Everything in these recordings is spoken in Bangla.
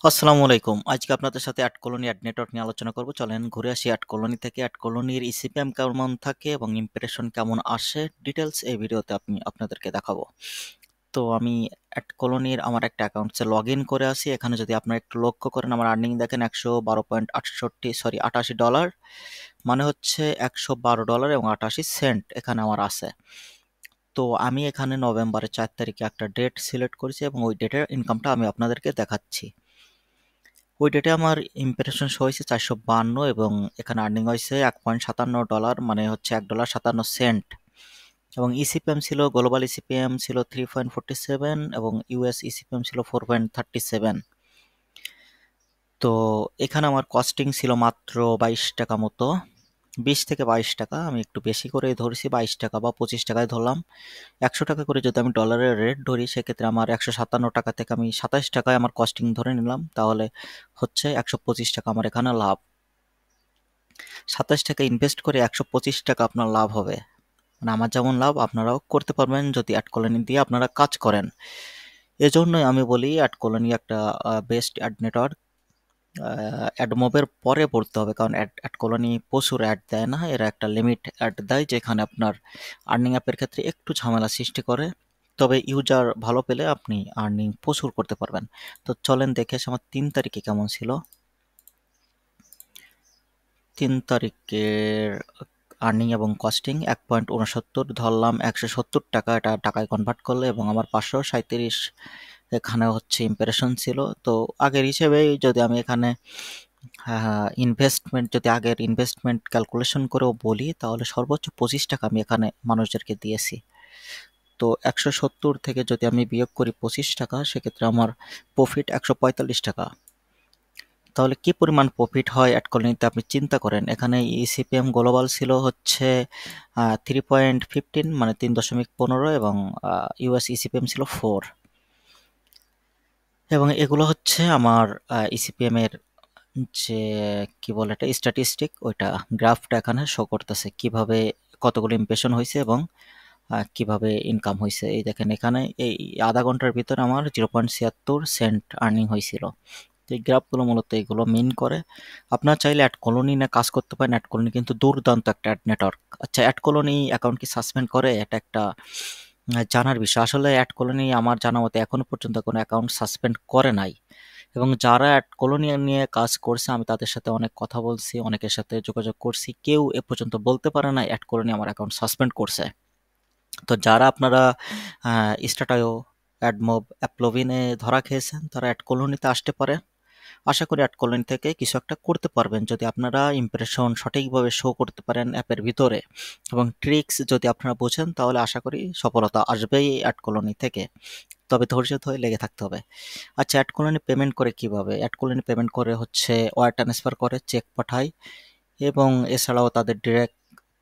আসসালামু আলাইকুম। আজকে আপনাদের সাথে অ্যাডকলোনি অ্যাড নেটওয়ার্ক নিয়ে আলোচনা করব। চলেন ঘুরে আসি অ্যাডকলোনি থেকে। অ্যাডকলোনির ইসিপিএম কেমন থাকে এবং ইমপ্রেশন কেমন আসে ডিটেলস এই ভিডিওতে আপনাদেরকে দেখাবো। তো আমি অ্যাডকলোনির আমার একটা অ্যাকাউন্টসে লগ ইন করে আসি। এখানে যদি আপনারা একটু লক্ষ্য করেন আমার আর্নিং দেখেন 112.88 ডলার, মানে হচ্ছে $112 এবং 88 সেন্ট এখানে আমার আছে। তো আমি এখানে নভেম্বরের 4 তারিখে একটা ডেট সিলেক্ট করেছি এবং ওই ডেটের ইনকামটা আমি আপনাদেরকে দেখাচ্ছি। ওই ডেটে আমার ইমপ্রেশন শো হয়েছে 452 এবং এখানে আর্নিং হয়েছে $1.57, মানে হচ্ছে $1.57। এবং ইসিপিএম ছিল, গ্লোবাল ইসিপিএম ছিল 3.47 এবং ইউএস ইসিপিএম ছিল 4.37। তো এখানে আমার কস্টিং ছিল মাত্র 22 টাকা মতো, 20 থেকে 22 টাকা। আমি একটু বেশি করে ধরেছি, 22 টাকা বা 25 টাকায় ধরলাম। 100 টাকা করে যদি আমি ডলারের রেট ধরি সেক্ষেত্রে আমার 157 টাকা থেকে আমি 27 টাকায় আমার কস্টিং ধরে নিলাম, তাহলে হচ্ছে 125 টাকা আমার এখানে লাভ। 27 টাকা ইনভেস্ট করে 125 টাকা আপনার লাভ হবে। মানে আমার যেমন লাভ আপনারাও করতে পারবেন যদি অ্যাডকলোনি দিয়ে আপনারা কাজ করেন। এজন্যই আমি বলি অ্যাডকলোনি একটা বেস্ট অ্যাড নেটওয়ার্ক। অ্যাডমোবের পরে পড়তে হবে, কারণ অ্যাডকলোনি প্রচুর অ্যাড দেয় না, এরা একটা লিমিট অ্যাড দেয় যেখানে আপনার আর্নিং অ্যাপের ক্ষেত্রে একটু ঝামেলা সৃষ্টি করে। তবে ইউজার ভালো পেলে আপনি আর্নিং প্রচুর করতে পারবেন। তো চলেন দেখে আসি আমার 3 তারিখে কেমন ছিল। 3 তারিখের আর্নিং এবং কস্টিং 1.69 ধরলাম, 170 টাকা, এটা টাকায় কনভার্ট করলে, এবং আমার 537 এখানে হচ্ছে ইমপ্রেশন ছিল। তো আগের হিসেবে যদি আমি এখানে ইনভেস্টমেন্ট, যদি আগের ইনভেস্টমেন্ট ক্যালকুলেশন করেও বলি তাহলে সর্বোচ্চ 25 টাকা আমি এখানে মানুষদেরকে দিয়েছি। তো 170 থেকে যদি আমি বিয়োগ করি 25 টাকা, সেক্ষেত্রে আমার প্রফিট 145 টাকা। তাহলে কি পরিমাণ প্রফিট হয় অ্যাডকলোনিতে আপনি চিন্তা করেন। এখানে ইসিপিএম গ্লোবাল ছিল হচ্ছে 3.15, মানে 3.15, এবং ইউএস ইসিপিএম ছিল 4। এবং এগুলো হচ্ছে আমার ইসিপিএম এর যে কি বলে এটা স্ট্যাটিস্টিক, ওইটা গ্রাফটা এখানে শো করতেছে কিভাবে কতগুলো ইমপ্রেশন হয়েছে এবং কিভাবে ইনকাম হয়েছে। এই দেখেন এখানে এই আধা ঘন্টার ভিতরে আমার 0.76 সেন্ট আর্নিং হয়েছিল। তো এই গ্রাফগুলো মূলত এগুলো মিন করে। আপনারা চাইলে অ্যাডকলোনি নিয়ে কাজ করতে পারেন। অ্যাডকলোনি কিন্তু দুর্দান্ত একটা অ্যাড নেটওয়ার্ক। আচ্ছা, অ্যাডকলোনি অ্যাকাউন্ট কি সাসপেন্ড করে? এটা একটা জানার বিষয়। আসলে অ্যাডকলোনি আমার জানা মতে এখনো পর্যন্ত কোনো অ্যাকাউন্ট সাসপেন্ড করে নাই। এবং যারা অ্যাডকলোনি নিয়ে কাজ করছে আমি তাদের সাথে অনেক কথা বলছি, অনেকের সাথে যোগাযোগ করছি, কেউ এ পর্যন্ত বলতে পারে না অ্যাডকলোনি আমার অ্যাকাউন্ট সাসপেন্ড করছে। তো যারা আপনারা স্টাটায়ো, অ্যাডমোব, অ্যাপলোভিনে ধরা খেয়েছেন তারা অ্যাডকলোনিতে আসতে পারে। আশা করি অ্যাডকলোনি থেকে কিছু একটা করতে পারবেন যদি আপনারা ইমপ্রেশন সঠিকভাবে শো করতে পারেন অ্যাপের ভিতরে, এবং ট্রিক্স যদি আপনারা বোঝেন তাহলে আশা করি সফলতা আসবেই অ্যাডকলোনি থেকে। তবে ধৈর্য ধরে লেগে থাকতে হবে। আচ্ছা, অ্যাডকলোনি পেমেন্ট করে কিভাবে? অ্যাডকলোনি পেমেন্ট করে হচ্ছে ওয়্যার ট্রান্সফার করে, চেক পাঠায়, এবং এছাড়াও তাদের ডিরেক্ট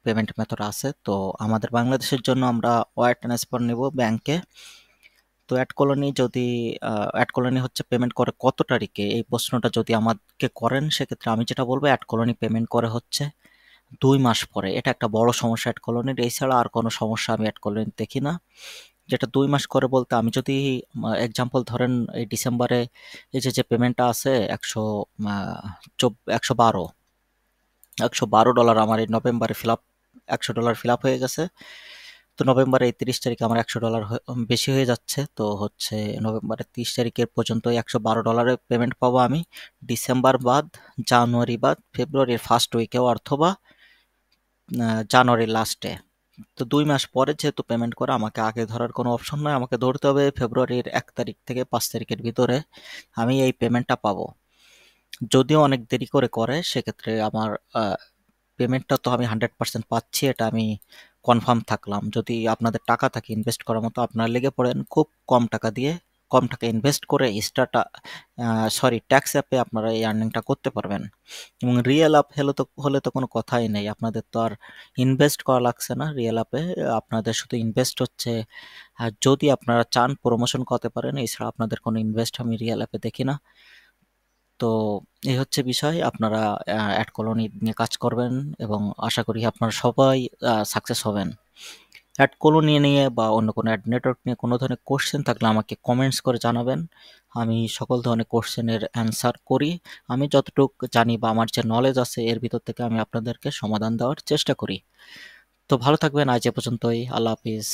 পেমেন্ট মেথড আছে। তো আমাদের বাংলাদেশের জন্য আমরা ওয়্যার ট্রান্সফার নেব ব্যাংকে। তো অ্যাডকলোনি হচ্ছে পেমেন্ট করে কত তারিখে, এই প্রশ্নটা যদি আমাকে করেন সেক্ষেত্রে আমি যেটা বলবো অ্যাডকলোনি পেমেন্ট করে হচ্ছে 2 মাস পরে। এটা একটা বড় সমস্যা অ্যাডকলোনির, এছাড়া আর কোনো সমস্যা আমি অ্যাডকলোনি দেখি না। যেটা 2 মাস করে বলতে আমি যদি এক্সাম্পল ধরেন এই ডিসেম্বরে এই যে পেমেন্টটা আছে 112 $112 আমার এই নভেম্বরে ফিল আপ, $100 ফিল আপ হয়ে গেছে। তো নভেম্বরের এই 30 তারিখে আমার $100 বেশি হয়ে যাচ্ছে। তো হচ্ছে নভেম্বরের 30 তারিখের পর্যন্ত $112 পেমেন্ট পাবো আমি। ডিসেম্বর বাদ, জানুয়ারি বাদ, ফেব্রুয়ারির ফার্স্ট উইকেও অথবা জানুয়ারির লাস্টে। তো 2 মাস পরে যেহেতু পেমেন্ট করে আমাকে আগে ধরার কোনো অপশন নয়, আমাকে ধরতে হবে ফেব্রুয়ারির 1 তারিখ থেকে 5 তারিখের ভিতরে আমি এই পেমেন্টটা পাবো। যদিও অনেক দেরি করে করে সেক্ষেত্রে আমার পেমেন্টটা তো আমি 100% পাচ্ছি, এটা আমি কনফার্ম থাকলাম। যদি আপনাদের টাকা থাকে ইনভেস্ট করার মতো আপনারা লেগে পড়েন, খুব কম টাকা দিয়ে, কম টাকা ইনভেস্ট করে ট্যাক্স অ্যাপে আপনারা এই আর্নিংটা করতে পারবেন। এবং রিয়েল অ্যাপ হলে তো কোনো কথাই নেই, আপনাদের তো আর ইনভেস্ট করা লাগছে না রিয়েল অ্যাপে। আপনাদের শুধু ইনভেস্ট হচ্ছে যদি আপনারা চান প্রমোশন করতে পারেন, এছাড়া আপনাদের কোনো ইনভেস্ট আমি রিয়েল অ্যাপে দেখি না। তো এই হচ্ছে বিষয়, আপনারা অ্যাড কলোনি নিয়ে কাজ করবেন এবং আশা করি আপনারা সবাই সাকসেস হবেন। অ্যাডকলোনি নিয়ে বা অন্য কোনো অ্যাড নেটওয়ার্ক নিয়ে কোনো ধরনের কোশ্চেন থাকলে আমাকে কমেন্টস করে জানাবেন। আমি সকল ধরনের কোশ্চেনের অ্যান্সার করি। আমি যতটুকু জানি বা আমার যে নলেজ আছে এর ভিতর থেকে আমি আপনাদেরকে সমাধান দেওয়ার চেষ্টা করি। তো ভালো থাকবেন, আজ এ পর্যন্তই। আল্লাহ হাফিজ।